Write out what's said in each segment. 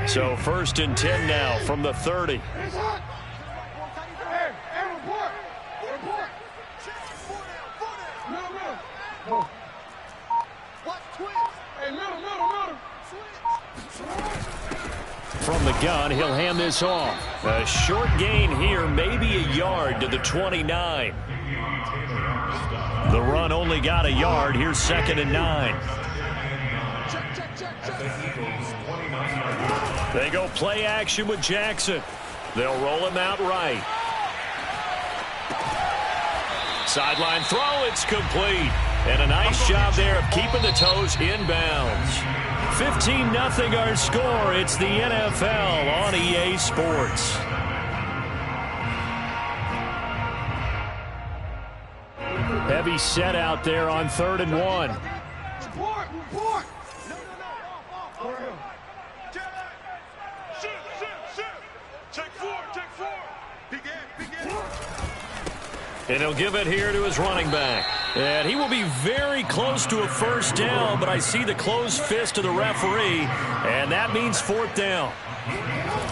So 1st and 10 now from the 30. From the gun, he'll hand this off. A short gain here, maybe a yard to the 29. The run only got a yard. Here's 2nd and 9. They go play action with Jackson. They'll roll him out right. Sideline throw, it's complete. And a nice job there of keeping the toes inbounds. 15-0 our score. It's the NFL on EA Sports. Heavy set out there on 3rd and 1. And he'll give it here to his running back. And he will be very close to a 1st down, but I see the closed fist of the referee, and that means 4th down.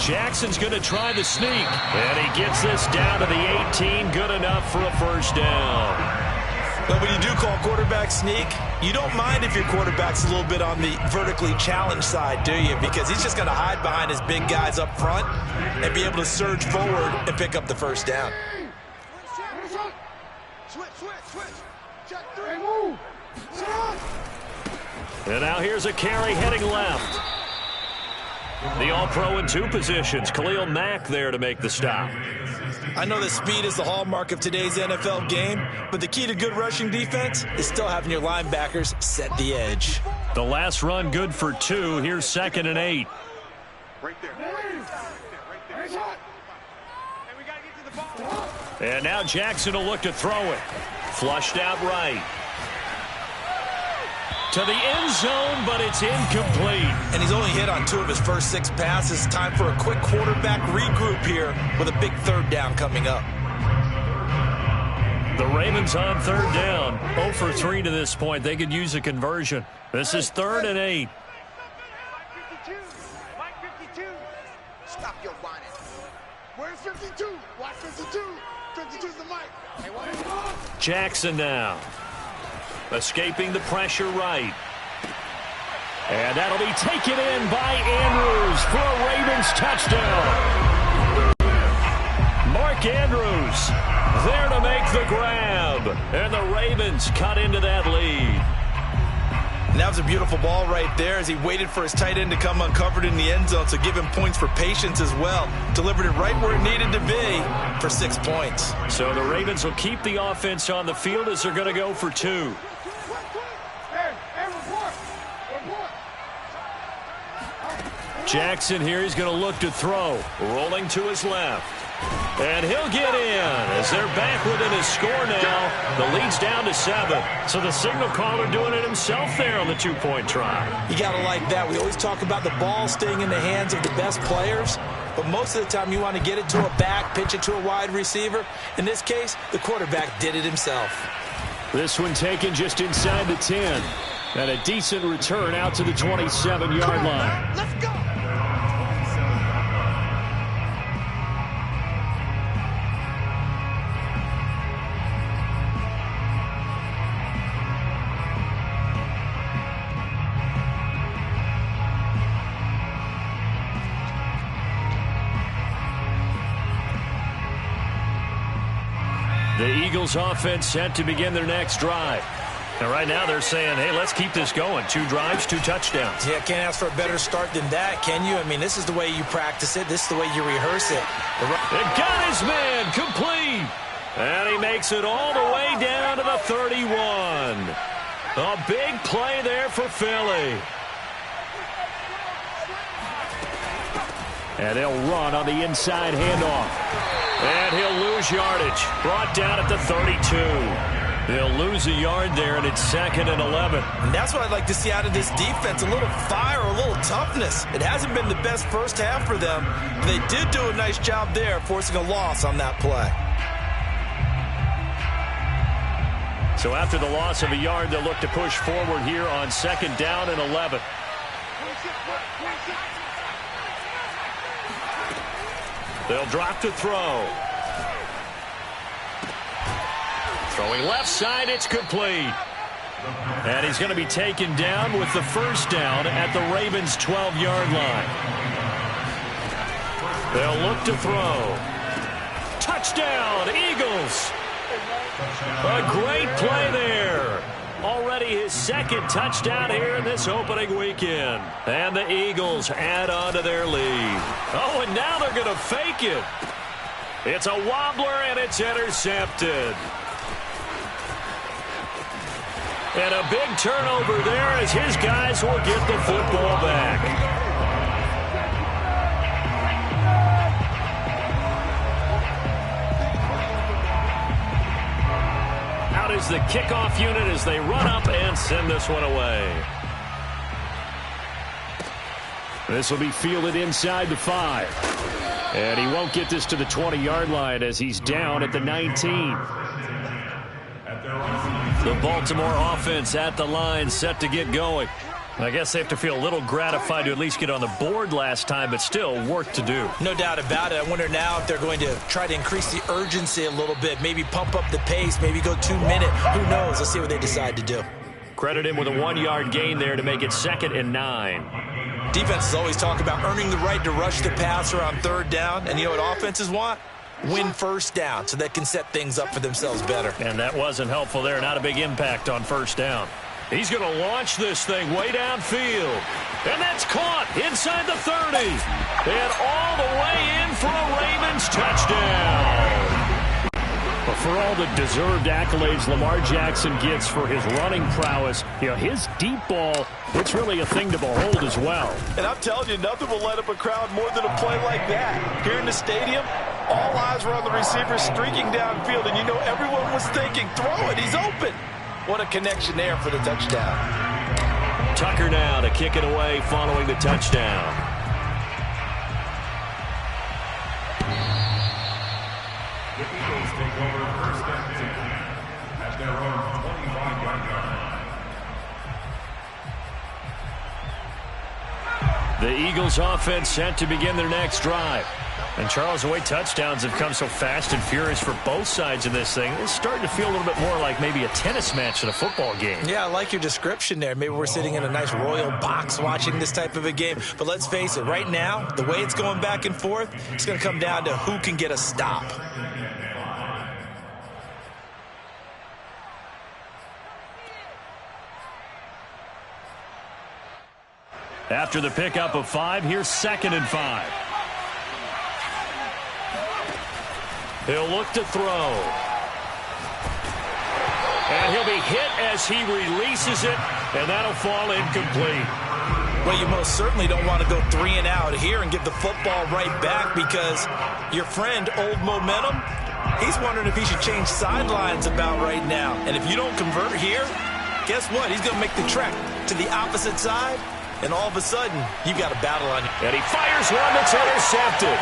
Jackson's going to try the sneak, and he gets this down to the 18, good enough for a 1st down. But when you do call quarterback sneak, you don't mind if your quarterback's a little bit on the vertically challenged side, do you? Because he's just going to hide behind his big guys up front and be able to surge forward and pick up the 1st down. And now here's a carry heading left. The All-Pro in 2 positions. Khalil Mack there to make the stop. I know that speed is the hallmark of today's NFL game, but the key to good rushing defense is still having your linebackers set the edge. The last run good for 2. Here's 2nd and 8. Right there. And now Jackson will look to throw it. Flushed out right. To the end zone, but it's incomplete. And he's only hit on 2 of his first 6 passes. Time for a quick quarterback regroup here with a big 3rd down coming up. The Ravens on 3rd down. 0 for 3 to this point. They could use a conversion. This is 3rd and 8. Mike 52. Stop your whining. Where's 52? Watch 52. 52's the mic. Hey, what? Jackson now. Escaping the pressure right. And that'll be taken in by Andrews for a Ravens touchdown. Mark Andrews there to make the grab. And the Ravens cut into that lead. And that was a beautiful ball right there as he waited for his tight end to come uncovered in the end zone, so give him points for patience as well. Delivered it right where it needed to be for 6 points. So the Ravens will keep the offense on the field as they're going to go for 2. Jackson here, he's going to look to throw. Rolling to his left. And he'll get in as they're back within a score now. The lead's down to 7. So the signal caller doing it himself there on the 2-point try. You got to like that. We always talk about the ball staying in the hands of the best players, but most of the time you want to get it to a back, pitch it to a wide receiver. In this case, the quarterback did it himself. This one taken just inside the 10. And a decent return out to the 27-yard line. Let's go. The Eagles offense set to begin their next drive. And right now they're saying, hey, let's keep this going. 2 drives, 2 touchdowns. Yeah, can't ask for a better start than that, can you? I mean, this is the way you practice it. This is the way you rehearse it. It got his man complete. And he makes it all the way down to the 31. A big play there for Philly. And he'll run on the inside handoff. And he'll lose yardage. Brought down at the 32. They'll lose a yard there, and it's 2nd and 11. And that's what I'd like to see out of this defense, a little fire, a little toughness. It hasn't been the best first half for them. But they did do a nice job there, forcing a loss on that play. So after the loss of a yard, they'll look to push forward here on 2nd down and 11. They'll drop to throw. Throwing left side, it's complete. And he's going to be taken down with the first down at the Ravens' 12-yard line. They'll look to throw. Touchdown, Eagles. A great play there. Already his second touchdown here in this opening weekend. And the Eagles add on to their lead. Oh, and now they're going to fake it. It's a wobbler, and it's intercepted. And a big turnover there as his guys will get the football back. Out is the kickoff unit as they run up and send this one away. This will be fielded inside the 5. And he won't get this to the 20-yard line as he's down at the 19. The Baltimore offense at the line, set to get going. I guess they have to feel a little gratified to at least get on the board last time, but still work to do. No doubt about it. I wonder now if they're going to try to increase the urgency a little bit, maybe pump up the pace, maybe go 2-minute. Who knows? Let's see what they decide to do. Credit him with a 1-yard gain there to make it 2nd and 9. Defenses always talk about earning the right to rush the passer on 3rd down, and you know what offenses want? Win first down so they can set things up for themselves better. And that wasn't helpful there. Not a big impact on 1st down. He's going to launch this thing way downfield. And that's caught inside the 30. And all the way in for a Ravens touchdown. But for all the deserved accolades Lamar Jackson gets for his running prowess, you know, his deep ball, it's really a thing to behold as well. And I'm telling you, nothing will light up a crowd more than a play like that. Here in the stadium, all eyes were on the receiver streaking downfield, and you know everyone was thinking, throw it, he's open. What a connection there for the touchdown. Tucker now to kick it away following the touchdown. The Eagles take over 1st and 10 at their own 25-yard line. The Eagles offense set to begin their next drive. And Charles, the way touchdowns have come so fast and furious for both sides of this thing, it's starting to feel a little bit more like maybe a tennis match in a football game. Yeah, I like your description there. Maybe we're sitting in a nice royal box watching this type of a game. But let's face it, right now, the way it's going back and forth, it's going to come down to who can get a stop. After the pickup of 5, here's 2nd and 5. He'll look to throw. And he'll be hit as he releases it, and that'll fall incomplete. Well, you most certainly don't want to go 3 and out here and give the football right back because your friend, Old Momentum, he's wondering if he should change sidelines about right now. And if you don't convert here, guess what? He's going to make the trek to the opposite side, and all of a sudden, you've got a battle on you. And he fires one that's intercepted.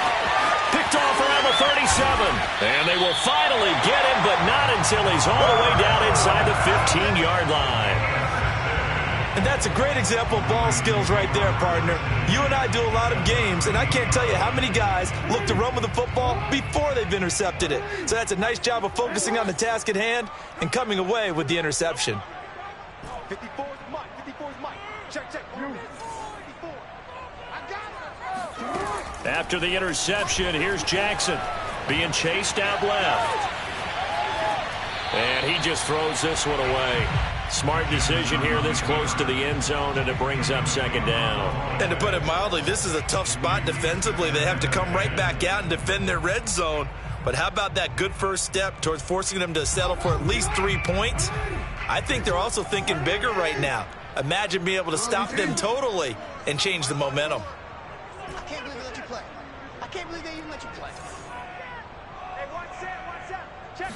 Picked off around the 37. And they will finally get him, but not until he's all the way down inside the 15-yard line. And that's a great example of ball skills right there, partner. You and I do a lot of games, and I can't tell you how many guys look to run with the football before they've intercepted it. So that's a nice job of focusing on the task at hand and coming away with the interception. 54 is Mike. 54 is Mike. Check. 54. I got it. After the interception, here's Jackson being chased out left. And he just throws this one away. Smart decision here this close to the end zone, and it brings up 2nd down. And to put it mildly, this is a tough spot defensively. They have to come right back out and defend their red zone. But how about that good first step towards forcing them to settle for at least 3 points? I think they're also thinking bigger right now. Imagine being able to stop them totally and change the momentum. I can't believe they let you play. I can't believe they even let you play. Hey, watch out. Check.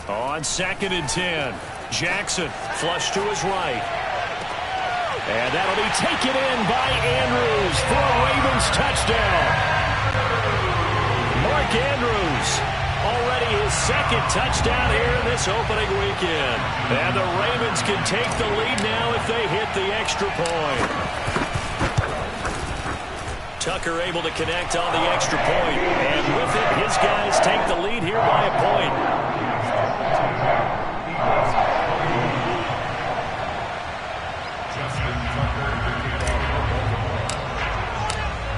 On 2nd and 10, Jackson flush to his right. And that'll be taken in by Andrews for a Ravens touchdown. Mark Andrews, already his 2nd touchdown here in this opening weekend. And the Ravens can take the lead now if they hit the extra point. Tucker able to connect on the extra point. And with it, his guys take the lead here by a point.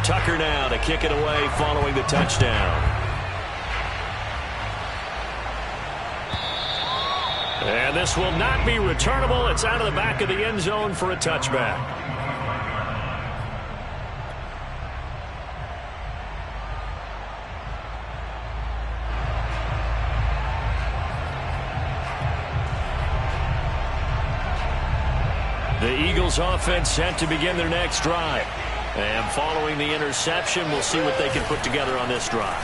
Tucker now to kick it away following the touchdown. And this will not be returnable. It's out of the back of the end zone for a touchback. The Eagles offense set to begin their next drive. And following the interception, we'll see what they can put together on this drive.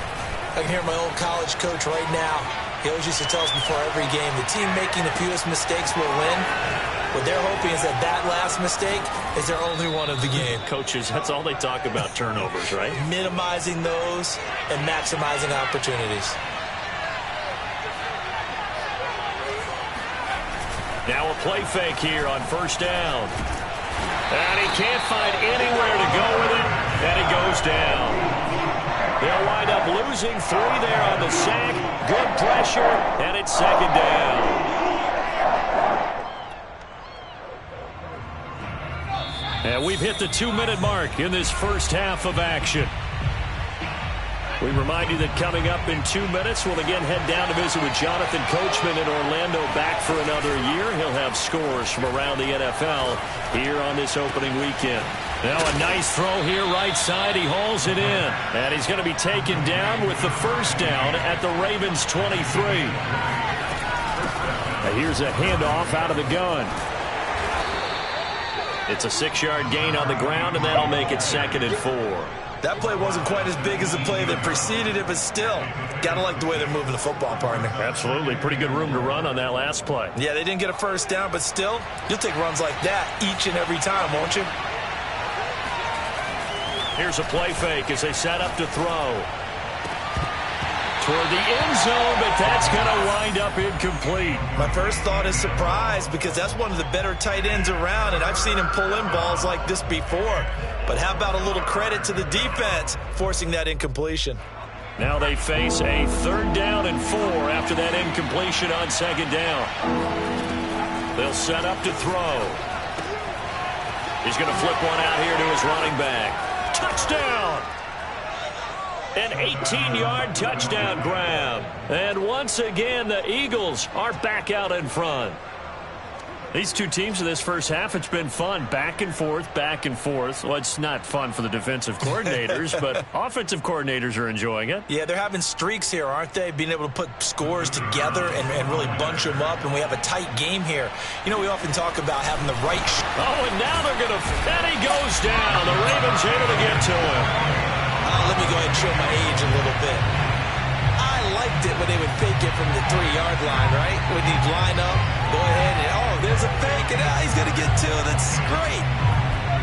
I can hear my old college coach right now. He always used to tell us before every game, the team making the fewest mistakes will win. What they're hoping is that that last mistake is their only one of the game. Coaches, that's all they talk about, turnovers, right? Minimizing those and maximizing opportunities. Now a play fake here on first down. And he can't find anywhere to go with it, and he goes down. They'll wind up losing 3 there on the sack. Good pressure, and it's second down. And we've hit the 2-minute mark in this first half of action. We remind you that coming up in 2 minutes, we'll again head down to visit with Jonathan Coachman in Orlando, back for another year. He'll have scores from around the NFL here on this opening weekend. Now a nice throw here right side. He hauls it in. And he's going to be taken down with the first down at the Ravens 23. Now here's a handoff out of the gun. It's a 6-yard gain on the ground, and that'll make it 2nd and 4. That play wasn't quite as big as the play that preceded it, but still, gotta like the way they're moving the football, partner. Absolutely. Pretty good room to run on that last play. Yeah, they didn't get a first down, but still, you'll take runs like that each and every time, won't you? Here's a play fake as they set up to throw. Toward the end zone, but that's going to wind up incomplete. My first thought is surprise, because that's one of the better tight ends around, and I've seen him pull in balls like this before. But how about a little credit to the defense forcing that incompletion? Now they face a 3rd down and 4 after that incompletion on 2nd down. They'll set up to throw. He's going to flip one out here to his running back. Touchdown! An 18-yard touchdown grab. And once again, the Eagles are back out in front. These two teams in this first half, it's been fun. Back and forth, back and forth. Well, it's not fun for the defensive coordinators, but offensive coordinators are enjoying it. Yeah, they're having streaks here, aren't they? Being able to put scores together and really bunch them up, and we have a tight game here. You know, we often talk about having the right... Oh, and now they're going to... And he goes down. The Ravens able to get to him. Let me go ahead and show my age a little bit. I liked it when they would fake it from the 3-yard line, right? When he'd line up, go ahead and, oh, there's a fake, and he's going to get 2. That's great.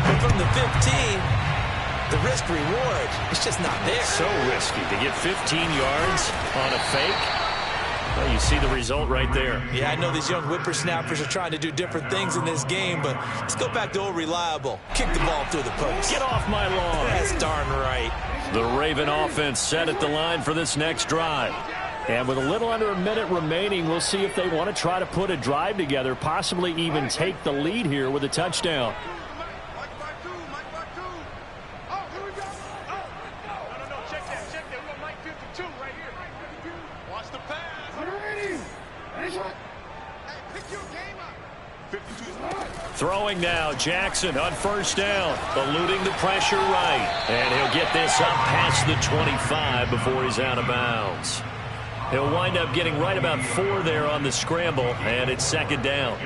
But from the 15, the risk-reward, it's just not there. So risky to get 15 yards on a fake. Well, you see the result right there. Yeah, I know these young whippersnappers are trying to do different things in this game, but let's go back to old reliable. Kick the ball through the post. Get off my lawn. That's darn right. The Raven offense set at the line for this next drive. And with a little under a minute remaining, we'll see if they want to try to put a drive together, possibly even take the lead here with a touchdown. Throwing now, Jackson on first down, eluding the pressure right. And he'll get this up past the 25 before he's out of bounds. He'll wind up getting right about 4 there on the scramble, and it's 2nd down.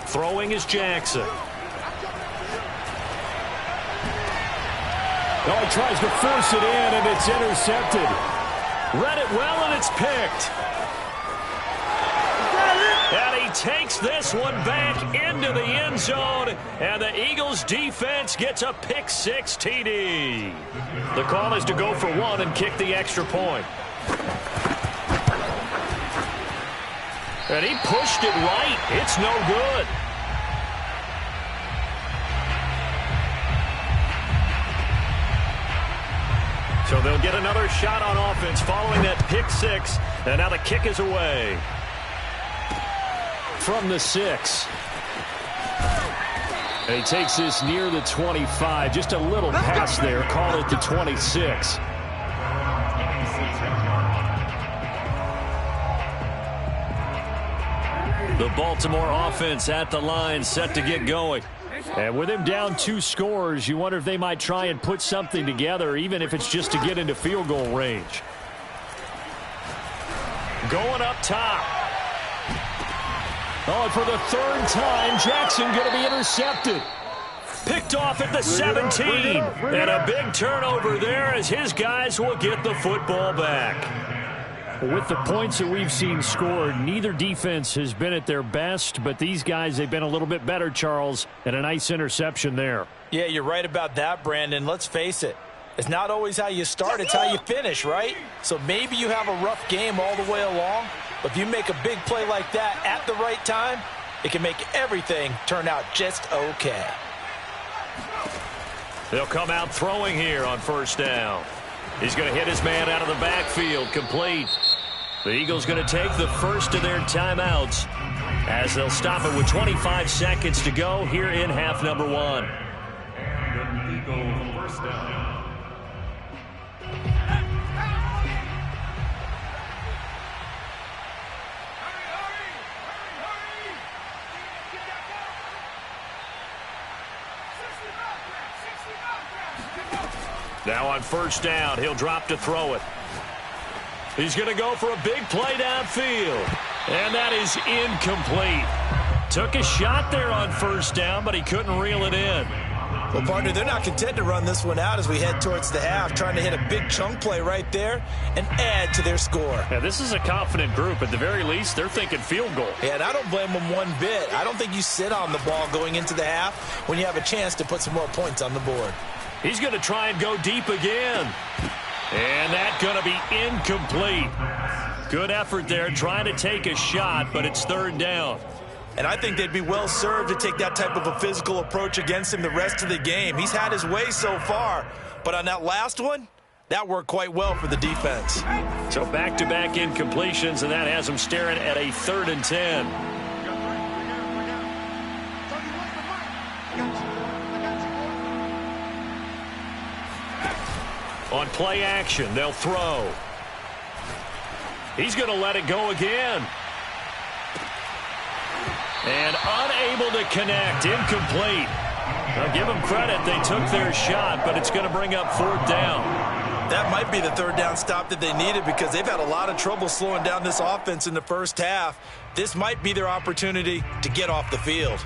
Throwing is Jackson. Oh, he tries to force it in, and it's intercepted. Read it well, and it's picked. And he takes this one back into the end zone, and the Eagles defense gets a pick-6 TD. The call is to go for one and kick the extra point. And he pushed it right. It's no good. So they'll get another shot on offense following that pick-6, and now the kick is away. From the 6. And he takes this near the 25. Just a little pass there. Call it the 26. The Baltimore offense at the line, set to get going. And with him down 2 scores, you wonder if they might try and put something together, even if it's just to get into field goal range. Going up top. Oh, and for the 3rd time, Jackson going to be intercepted. Picked off at the 17. And a big turnover there as his guys will get the football back. With the points that we've seen scored, neither defense has been at their best, but these guys, they've been a little bit better, Charles, and a nice interception there. Yeah, you're right about that, Brandon. Let's face it. It's not always how you start, it's how you finish, right? So maybe you have a rough game all the way along, but if you make a big play like that at the right time, it can make everything turn out just okay. They'll come out throwing here on 1st down. He's going to hit his man out of the backfield, complete. The Eagles going to take the first of their timeouts as they'll stop it with 25 seconds to go here in half number 1. And the Eagles 1st down. Now on 1st down, he'll drop to throw it. He's going to go for a big play downfield. And that is incomplete. Took a shot there on 1st down, but he couldn't reel it in. Well, partner, they're not content to run this one out as we head towards the half, trying to hit a big chunk play right there and add to their score. Yeah, this is a confident group. At the very least, they're thinking field goal. Yeah, and I don't blame them one bit. I don't think you sit on the ball going into the half when you have a chance to put some more points on the board. He's going to try and go deep again. And that's going to be incomplete. Good effort there, trying to take a shot, but it's 3rd down. And I think they'd be well served to take that type of a physical approach against him the rest of the game. He's had his way so far, but on that last one, that worked quite well for the defense. So back-to-back incompletions, and that has him staring at a 3rd and 10. On play action, they'll throw. He's going to let it go again. And unable to connect, incomplete. I'll give them credit, they took their shot, but it's going to bring up 4th down. That might be the 3rd down stop that they needed because they've had a lot of trouble slowing down this offense in the 1st half. This might be their opportunity to get off the field.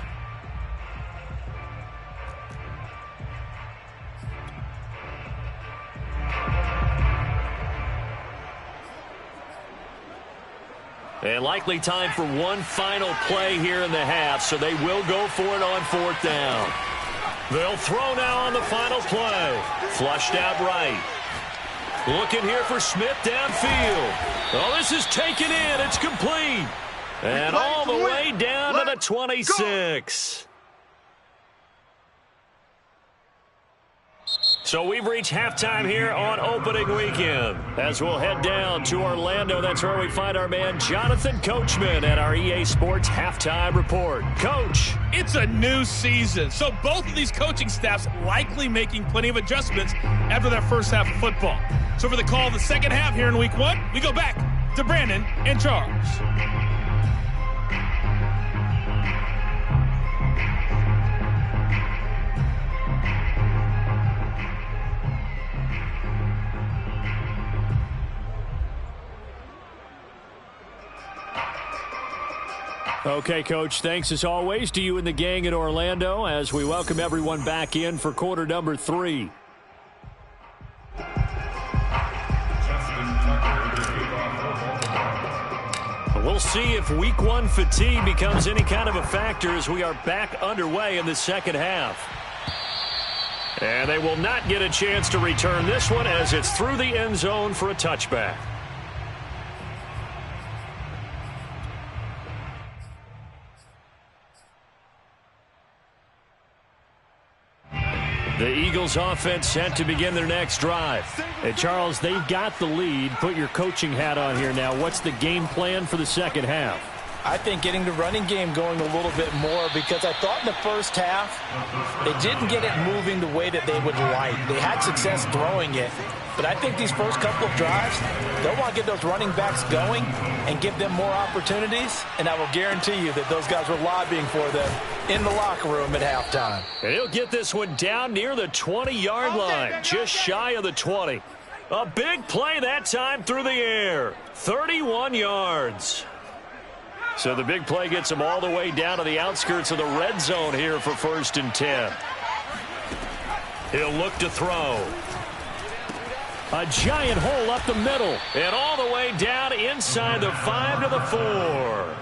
And likely time for one final play here in the half, so they will go for it on 4th down. They'll throw now on the final play. Flushed out right. Looking here for Smith downfield. Oh, this is taken in. It's complete. And all the way down to the 26. So we've reached halftime here on opening weekend. As we'll head down to Orlando, that's where we find our man Jonathan Coachman at our EA Sports Halftime Report. Coach. It's a new season, so both of these coaching staffs likely making plenty of adjustments after their first half of football. So for the call of the second half here in Week 1, we go back to Brandon and Charles. Okay, Coach, thanks as always to you and the gang in Orlando as we welcome everyone back in for quarter number 3. We'll see if Week 1 fatigue becomes any kind of a factor as we are back underway in the second half. And they will not get a chance to return this one as it's through the end zone for a touchback. The Eagles offense set to begin their next drive. Hey, Charles, they've got the lead. Put your coaching hat on here now. What's the game plan for the second half? I think getting the running game going a little bit more, because I thought in the first half they didn't get it moving the way that they would like. They had success throwing it, but I think these first couple of drives, they'll want to get those running backs going and give them more opportunities, and I will guarantee you that those guys were lobbying for them in the locker room at halftime. And he'll get this one down near the 20-yard line, just shy of the 20. A big play that time through the air, 31 yards. So the big play gets him all the way down to the outskirts of the red zone here for 1st and 10. He'll look to throw. A giant hole up the middle. And all the way down inside the 5 to the 4.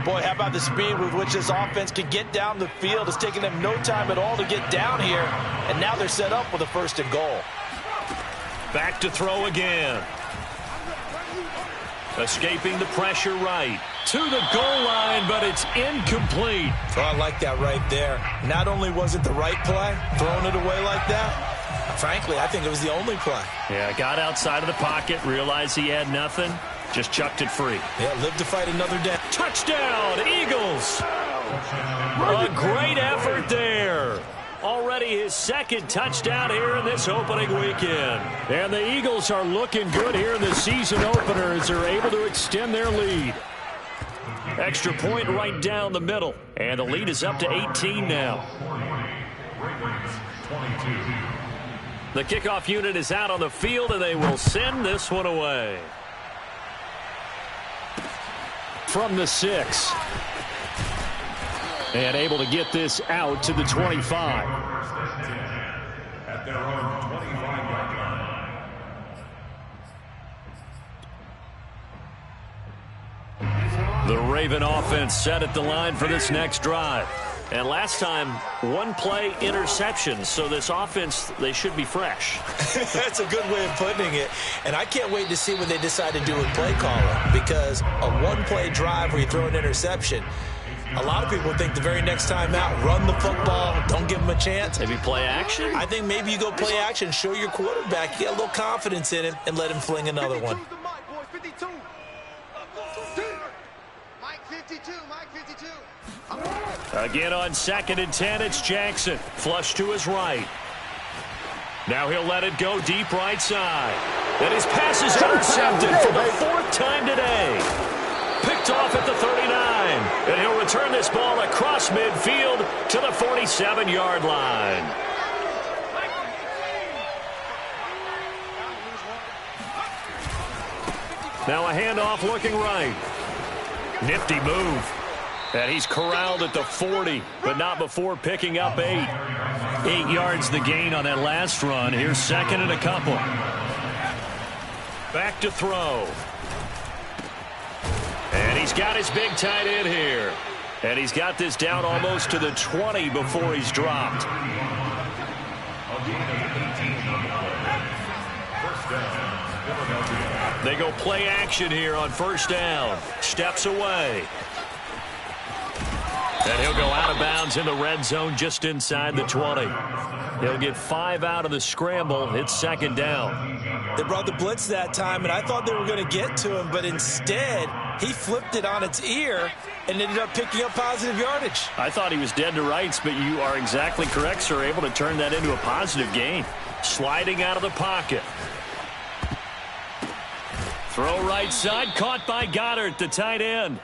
Boy, how about the speed with which this offense can get down the field? It's taking them no time at all to get down here, and now they're set up with a 1st and goal. Back to throw again. Escaping the pressure right. To the goal line, but it's incomplete. Oh, I like that right there. Not only was it the right play, throwing it away like that, frankly, I think it was the only play. Yeah, got outside of the pocket, realized he had nothing, just chucked it free. Yeah, live to fight another day. Touchdown, Eagles! A great effort there. Already his 2nd touchdown here in this opening weekend. And the Eagles are looking good here in the season opener as they're able to extend their lead. Extra point right down the middle. And the lead is up to 18 now. The kickoff unit is out on the field, and they will send this one away. From the 6. And able to get this out to the 25. At their own 25-yard line. The Raven offense set at the line for this next drive. And last time, 1 play interception. So this offense, they should be fresh. That's a good way of putting it. And I can't wait to see what they decide to do with play calling, because a 1-play drive where you throw an interception, a lot of people think the very next time out, run the football, don't give them a chance. Maybe play action? I think maybe you go play action, show your quarterback, you get a little confidence in him, and let him fling another one. Again on 2nd and 10, it's Jackson. Flush to his right. Now he'll let it go deep right side. And his pass is intercepted for the 4th time today. Picked off at the 39. And he'll return this ball across midfield to the 47-yard line. Now a handoff looking right. Nifty move. And he's corralled at the 40, but not before picking up 8. 8 yards the gain on that last run. Here's 2nd and a couple. Back to throw. And he's got his big tight end here. And he's got this down almost to the 20 before he's dropped. They go play action here on 1st down. Steps away. And he'll go out of bounds in the red zone just inside the 20. He'll get 5 out of the scramble. It's 2nd down. They brought the blitz that time, and I thought they were going to get to him, but instead he flipped it on its ear and ended up picking up positive yardage. I thought he was dead to rights, but you are exactly correct, sir. Able to turn that into a positive gain. Sliding out of the pocket. Throw right side, caught by Goddard, the tight end.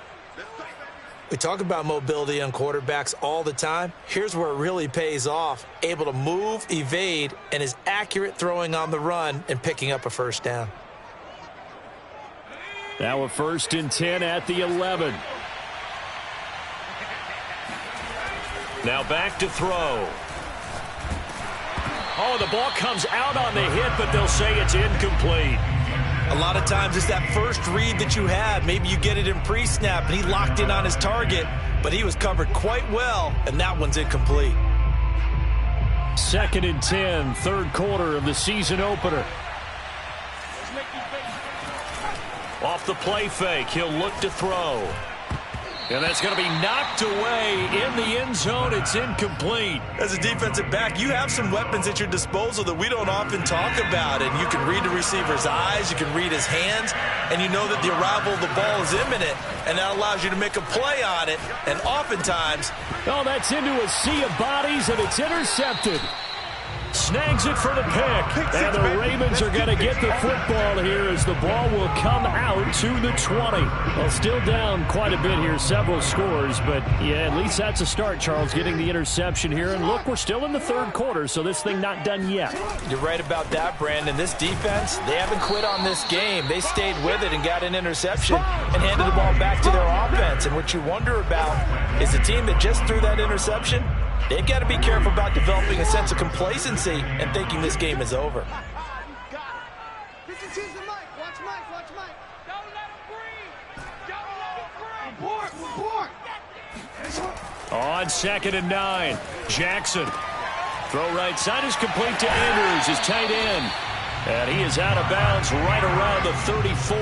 We talk about mobility on quarterbacks all the time. Here's where it really pays off. Able to move, evade, and is accurate throwing on the run and picking up a 1st down. Now a 1st and 10 at the 11. Now back to throw. Oh, the ball comes out on the hit, but they'll say it's incomplete. A lot of times it's that first read that you have. Maybe you get it in pre-snap, and he locked in on his target, but he was covered quite well, and that one's incomplete. 2nd and 10, third quarter of the season opener. Off the play fake, he'll look to throw. And that's going to be knocked away in the end zone. It's incomplete. As a defensive back, you have some weapons at your disposal that we don't often talk about. And you can read the receiver's eyes, you can read his hands, and you know that the arrival of the ball is imminent, and that allows you to make a play on it. And oftentimes... oh, that's into a sea of bodies, and it's intercepted. Snags it for the pick. And the Ravens are going to get the football here as the ball will come out to the 20. Well, still down quite a bit here, several scores. But, yeah, at least that's a start, Charles, getting the interception here. And, look, we're still in the third quarter, so this thing not done yet. You're right about that, Brandon. This defense, they haven't quit on this game. They stayed with it and got an interception and handed the ball back to their offense. And what you wonder about is the team that just threw that interception, they've got to be careful about developing a sense of complacency and thinking this game is over. On 2nd and 9, Jackson. Throw right side is complete to Andrews, his tight end. And he is out of bounds right around the 34.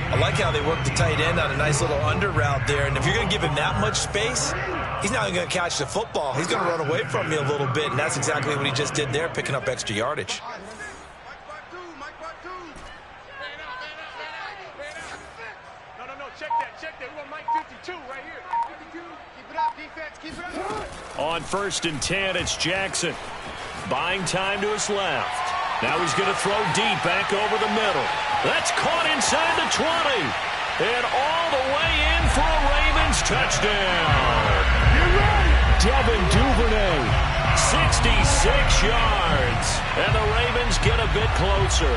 I like how they work the tight end on a nice little under route there. And if you're going to give him that much space, he's not going to catch the football. He's going to run away from me a little bit, and that's exactly what he just did there, picking up extra yardage. On 1st and 10, it's Jackson. Buying time to his left. Now he's going to throw deep back over the middle. That's caught inside the 20. And all the way in for a Ravens touchdown. You're right. Devin Duvernay. 66 yards. And the Ravens get a bit closer.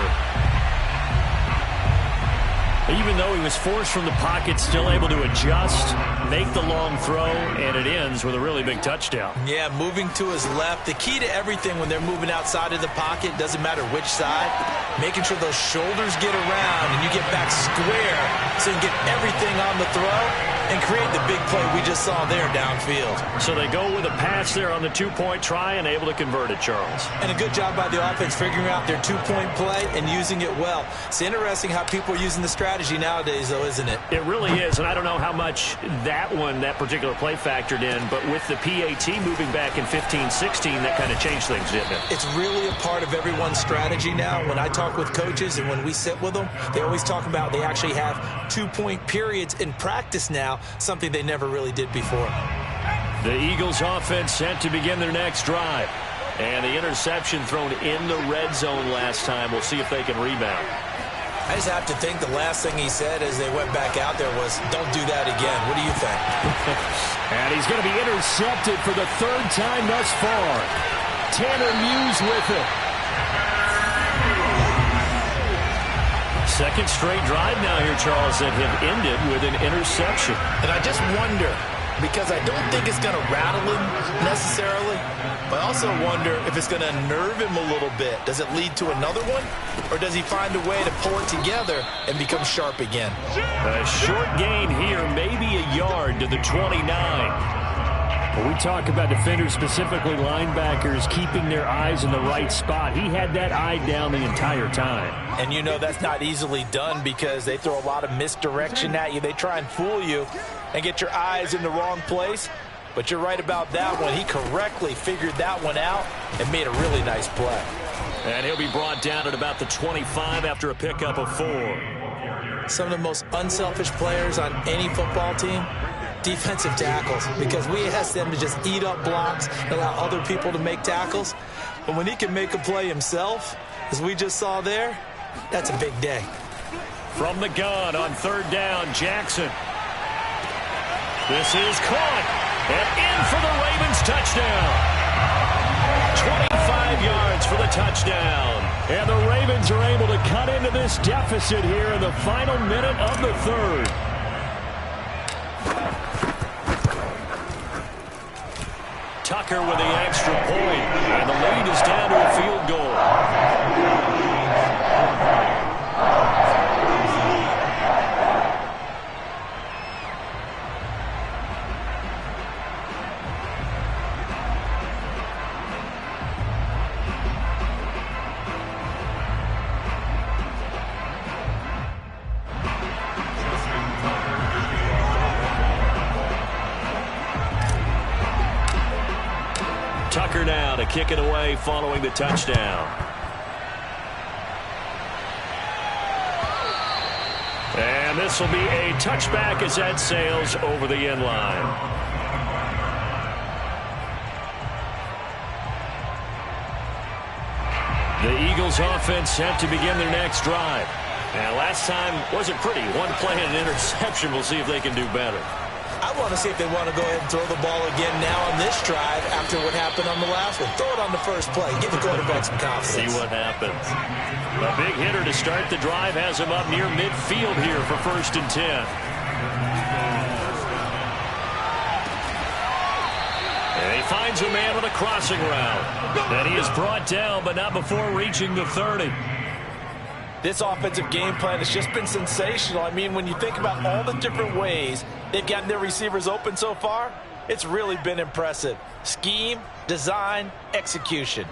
Even though he was forced from the pocket, still able to adjust, make the long throw, and it ends with a really big touchdown. Yeah, moving to his left. The key to everything when they're moving outside of the pocket, doesn't matter which side, making sure those shoulders get around and you get back square so you get everything on the throw and create the big play we just saw there downfield. So they go with a pass there on the two-point try and able to convert it, Charles. And a good job by the offense figuring out their two-point play and using it well. It's interesting how people are using the strategy nowadays, though, isn't it? It really is, and I don't know how much that particular play factored in, but with the PAT moving back in 15-16, that kind of changed things, didn't it? It's really a part of everyone's strategy now. When I talk with coaches and when we sit with them, they always talk about they actually have two-point periods in practice now, something they never really did before. The Eagles offense set to begin their next drive. And the interception thrown in the red zone last time. We'll see if they can rebound. I just have to think the last thing he said as they went back out there was, don't do that again. What do you think? And he's going to be intercepted for the third time thus far. Tanner Muse with it. Second straight drive now here, Charles, that have ended with an interception. And I just wonder, because I don't think it's going to rattle him necessarily, but I also wonder if it's going to nerve him a little bit. Does it lead to another one? Or does he find a way to pull it together and become sharp again? A short gain here, maybe a yard to the 29. When we talk about defenders, specifically linebackers, keeping their eyes in the right spot, he had that eye down the entire time. And you know that's not easily done because they throw a lot of misdirection at you. They try and fool you and get your eyes in the wrong place. But you're right about that one. He correctly figured that one out and made a really nice play. And he'll be brought down at about the 25 after a pickup of 4. Some of the most unselfish players on any football team, defensive tackles, because we ask them to just eat up blocks and allow other people to make tackles. But when he can make a play himself, as we just saw there, that's a big day. From the gun on third down, Jackson. This is caught. And in for the Ravens touchdown. 25 yards for the touchdown. And the Ravens are able to cut into this deficit here in the final minute of the third. Tucker with the extra point. And the lead is down to a field goal. kick it away following the touchdown. And this will be a touchback as that sails over the end line. The Eagles offense set to begin their next drive. And last time wasn't pretty. One play and an interception. We'll see if they can do better. I want to see if they want to go ahead and throw the ball again now on this drive after what happened on the last one. Throw it on the first play. Give the quarterback some confidence. See what happens. A big hitter to start the drive has him up near midfield here for 1st and 10. And he finds a man on a crossing route. And he is brought down, but not before reaching the 30. This offensive game plan has just been sensational. I mean, when you think about all the different ways they've gotten their receivers open so far, it's really been impressive. Scheme, design, execution.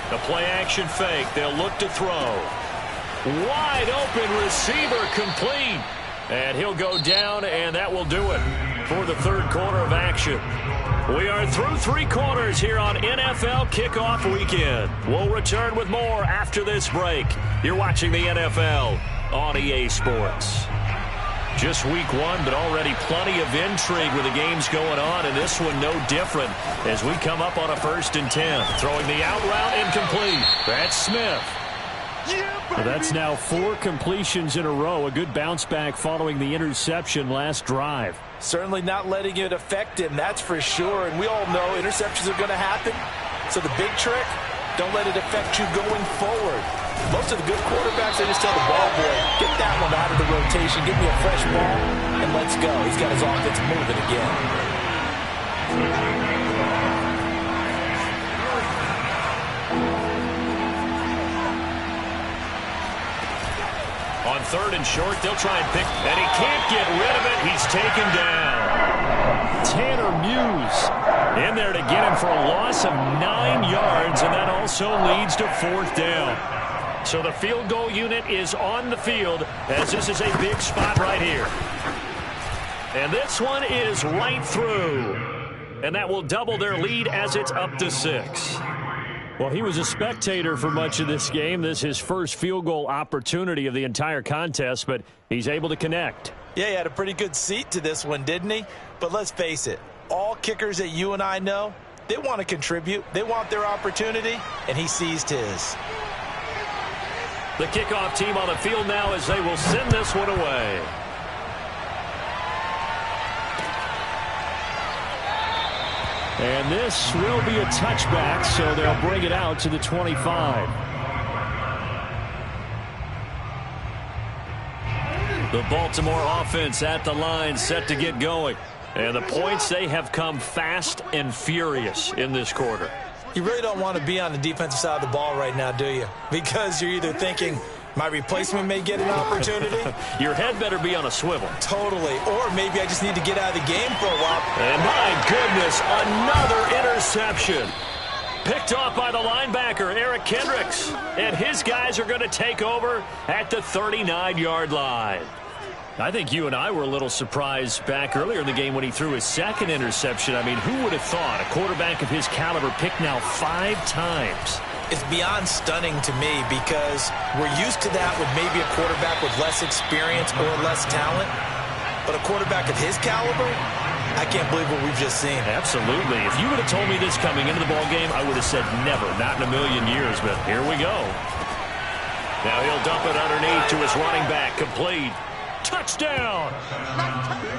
The play action fake. They'll look to throw. Wide open receiver complete. And he'll go down, and that will do it for the third quarter of action. We are through 3 quarters here on NFL Kickoff Weekend. We'll return with more after this break. You're watching the NFL on EA Sports. Just week 1, but already plenty of intrigue with the games going on, and this one no different as we come up on a 1st and 10. Throwing the out route incomplete. That's Smith. Well, that's now 4 completions in a row. A good bounce back following the interception last drive. Certainly not letting it affect him, that's for sure. And we all know interceptions are going to happen. So the big trick, don't let it affect you going forward. Most of the good quarterbacks, they just tell the ball boy, get that one out of the rotation, give me a fresh ball, and let's go. He's got his offense moving again. On 3rd and short, they'll try and pick, and he can't get rid of it. He's taken down. Tanner Muse in there to get him for a loss of 9 yards, and that also leads to 4th down. So the field goal unit is on the field as this is a big spot right here. And this one is right through. And that will double their lead as it's up to 6. Well, he was a spectator for much of this game. This is his first field goal opportunity of the entire contest, but he's able to connect. Yeah, he had a pretty good seat to this one, didn't he? But let's face it, all kickers that you and I know, they want to contribute. They want their opportunity, and he seized his. The kickoff team on the field now as they will send this one away. And this will be a touchback, so they'll bring it out to the 25. The Baltimore offense at the line set to get going. And the points, they have come fast and furious in this quarter. You really don't want to be on the defensive side of the ball right now, do you? Because you're either thinking, my replacement may get an opportunity. Your head better be on a swivel. Totally. Or maybe I just need to get out of the game for a while. And my goodness, another interception. Picked off by the linebacker, Eric Kendricks. And his guys are going to take over at the 39-yard line. I think you and I were a little surprised back earlier in the game when he threw his 2nd interception. I mean, who would have thought a quarterback of his caliber picked now 5 times? It's beyond stunning to me because we're used to that with maybe a quarterback with less experience or less talent. But a quarterback of his caliber, I can't believe what we've just seen. Absolutely. If you would have told me this coming into the ballgame, I would have said never, not in a million years. But here we go. Now he'll dump it underneath to his running back, complete. Touchdown!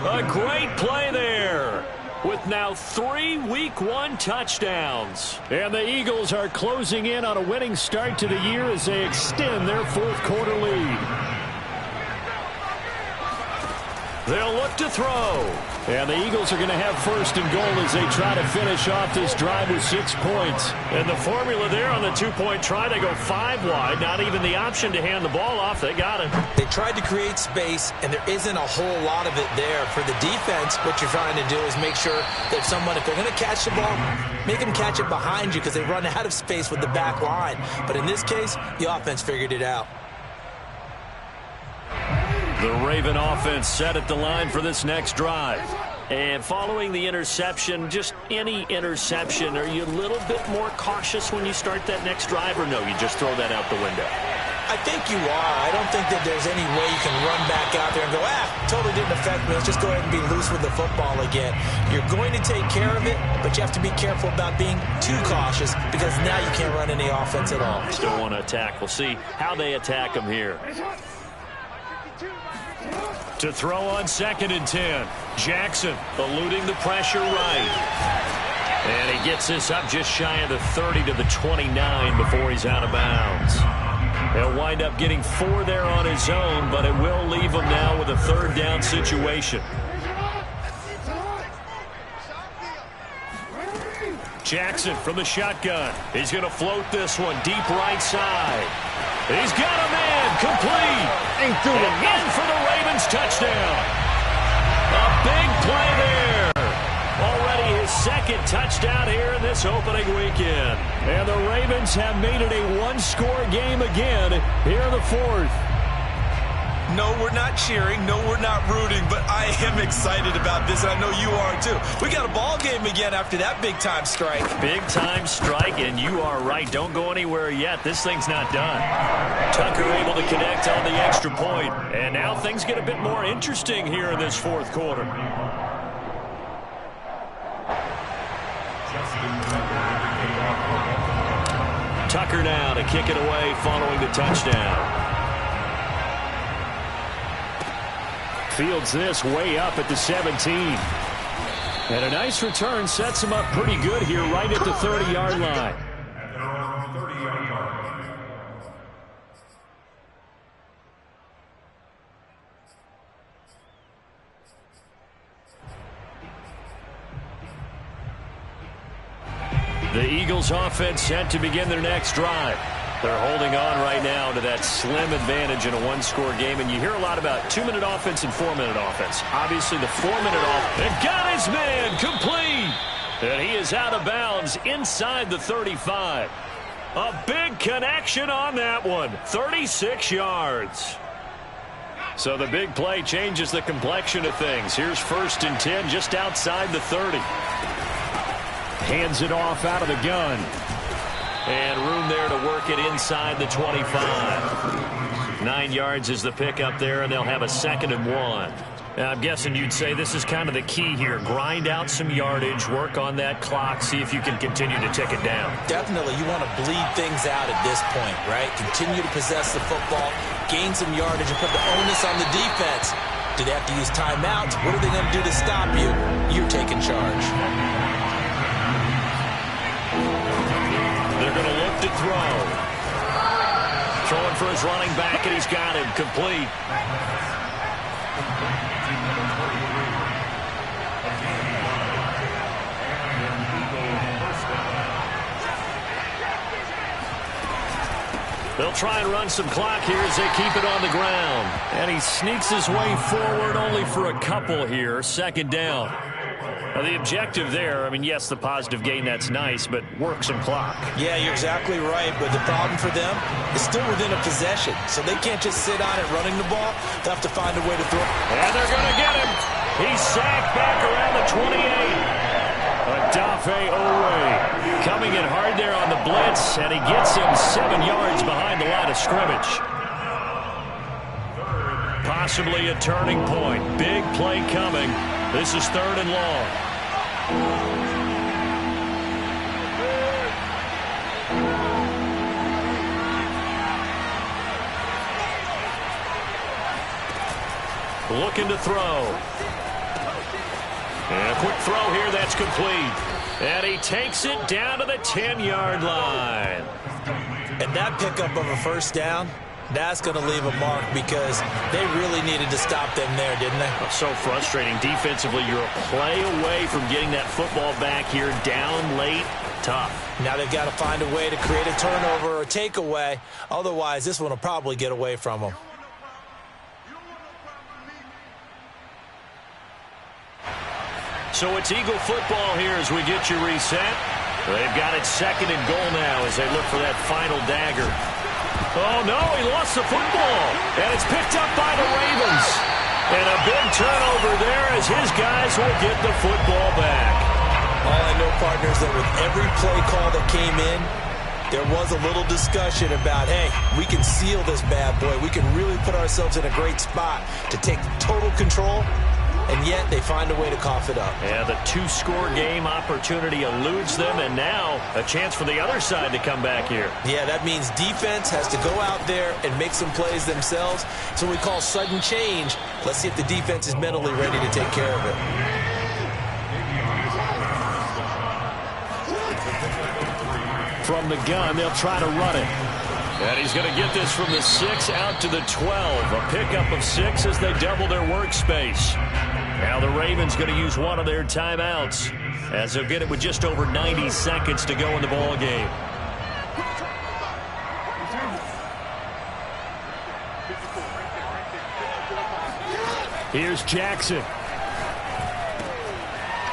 A great play there. With now 3 Week 1 touchdowns. And the Eagles are closing in on a winning start to the year as they extend their 4th quarter lead. They'll look to throw. And the Eagles are going to have 1st and goal as they try to finish off this drive with 6 points. And the formula there on the 2-point try, they go 5 wide. Not even the option to hand the ball off. They got it. They tried to create space, and there isn't a whole lot of it there. For the defense, what you're trying to do is make sure that someone, if they're going to catch the ball, make them catch it behind you because they run out of space with the back line. But in this case, the offense figured it out. The Raven offense set at the line for this next drive. And following the interception, just any interception, are you a little bit more cautious when you start that next drive, or no, you just throw that out the window? I think you are. I don't think that there's any way you can run back out there and go, totally didn't affect me. Let's just go ahead and be loose with the football again. You're going to take care of it, but you have to be careful about being too cautious because now you can't run any offense at all. Still want to attack. We'll see how they attack him here. To throw on 2nd and 10. Jackson eluding the pressure right. And he gets this up just shy of the 30 to the 29 before he's out of bounds. He'll wind up getting 4 there on his own, but it will leave him now with a 3rd down situation. Jackson from the shotgun. He's going to float this one deep right side. He's got a man complete. Ain't doing in for the Ravens touchdown. A big play there. Already his 2nd touchdown here in this opening weekend. And the Ravens have made it a one-score game again here in the 4th. No, we're not cheering. No, we're not rooting, but I am excited about this, and I know you are too. We got a ball game again after that big-time strike. Big-time strike, and you are right. Don't go anywhere yet. This thing's not done. Tucker able to connect on the extra point, and now things get a bit more interesting here in this 4th quarter. Tucker now to kick it away following the touchdown. Fields this way up at the 17. And a nice return sets him up pretty good here right at the 30-yard line. The Eagles offense set to begin their next drive. They're holding on right now to that slim advantage in a one-score game, and you hear a lot about 2-minute offense and 4-minute offense. Obviously, the 4-minute offense. And got his man complete. And he is out of bounds inside the 35. A big connection on that one. 36 yards. So the big play changes the complexion of things. Here's 1st and 10 just outside the 30. Hands it off out of the gun. And room there to work it inside the 25. 9 yards is the pickup there, and they'll have a 2nd and 1. Now, I'm guessing you'd say this is kind of the key here. Grind out some yardage, work on that clock, see if you can continue to tick it down. Definitely. You want to bleed things out at this point, right? Continue to possess the football, gain some yardage, and put the onus on the defense. Do they have to use timeouts? What are they going to do to stop you? You're taking charge. They're going to look to throw. Throwing for his running back, and he's got him complete. They'll try and run some clock here as they keep it on the ground. And he sneaks his way forward only for a couple here. 2nd down. Now, the objective there, I mean, yes, the positive gain, that's nice, but work some clock. Yeah, you're exactly right, but the problem for them is still within a possession, so they can't just sit on it running the ball. They'll have to find a way to throw. And they're going to get him. He's sacked back around the 28. Odafe Oweh coming in hard there on the blitz, and he gets him 7 yards behind the line of scrimmage. Possibly a turning point. Big play coming. This is 3rd and long. Looking to throw. And a quick throw here, that's complete. And he takes it down to the 10-yard line. And that pickup of a 1st down, that's going to leave a mark because they really needed to stop them there, didn't they? So frustrating. Defensively, you're a play away from getting that football back here down late. Tough. Now they've got to find a way to create a turnover or a takeaway. Otherwise, this one will probably get away from them. So it's Eagle football here as we get you reset. They've got it 2nd and goal now as they look for that final dagger. Oh, no, he lost the football. And it's picked up by the Ravens. And a big turnover there as his guys will get the football back. All I know, partners, that with every play call that came in, there was a little discussion about, hey, we can seal this bad boy. We can really put ourselves in a great spot to take total control, and yet they find a way to cough it up. Yeah, the two-score game opportunity eludes them, and now a chance for the other side to come back here. Yeah, that means defense has to go out there and make some plays themselves. So we call sudden change. Let's see if the defense is mentally ready to take care of it. From the gun, they'll try to run it. And he's going to get this from the 6 out to the 12. A pickup of 6 as they double their workspace. Now the Ravens going to use one of their timeouts as they'll get it with just over 90 seconds to go in the ball game. Here's Jackson.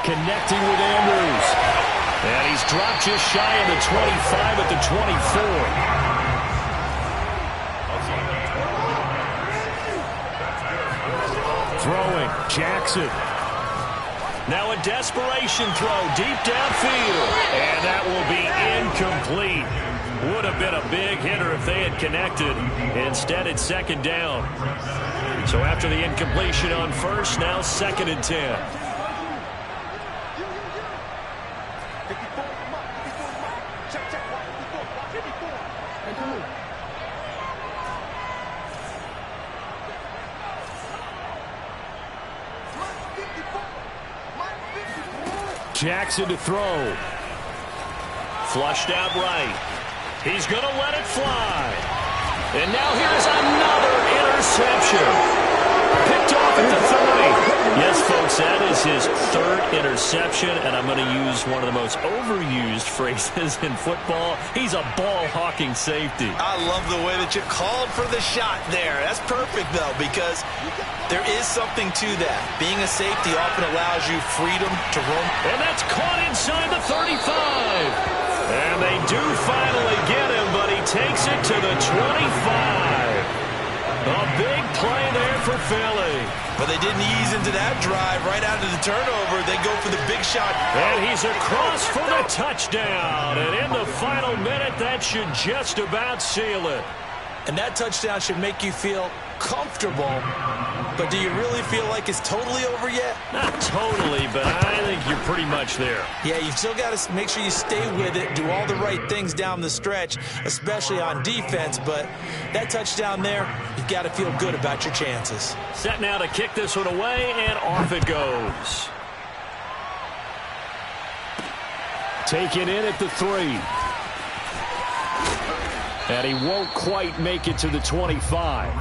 Connecting with Andrews. And he's dropped just shy of the 25 at the 24. Throwing, Jackson. Now a desperation throw deep downfield. And that will be incomplete. Would have been a big hitter if they had connected. Instead, it's second down. So after the incompletion on first, now 2nd and 10. Jackson to throw. Flushed out right. He's going to let it fly. And now here's another interception. Picked off at the 30. Yes, folks, that is his 3rd interception, and I'm going to use one of the most overused phrases in football. He's a ball-hawking safety. I love the way that you called for the shot there. That's perfect, though, because there is something to that. Being a safety often allows you freedom to roam. And that's caught inside the 35. And they do finally get him, but he takes it to the 25. A big play there for Philly. But they didn't ease into that drive right out of the turnover. They go for the big shot. And he's across for the touchdown. And in the final minute, that should just about seal it. And that touchdown should make you feel comfortable. But do you really feel like it's totally over yet? Not totally, but I think you're pretty much there. Yeah, you've still got to make sure you stay with it, do all the right things down the stretch, especially on defense. But that touchdown there, you've got to feel good about your chances. Set now to kick this one away, and off it goes. Taken in at the 3. And he won't quite make it to the 25.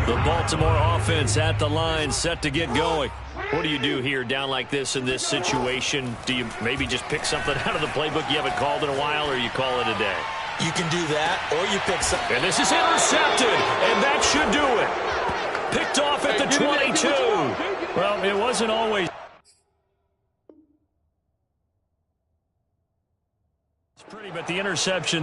The Baltimore offense at the line, set to get going. What do you do here down like this in this situation? Do you maybe just pick something out of the playbook you haven't called in a while, or you call it a day? You can do that, or you pick something. And this is intercepted, and that should do it. Picked off at the 22. Well, it wasn't always It's pretty, but the interception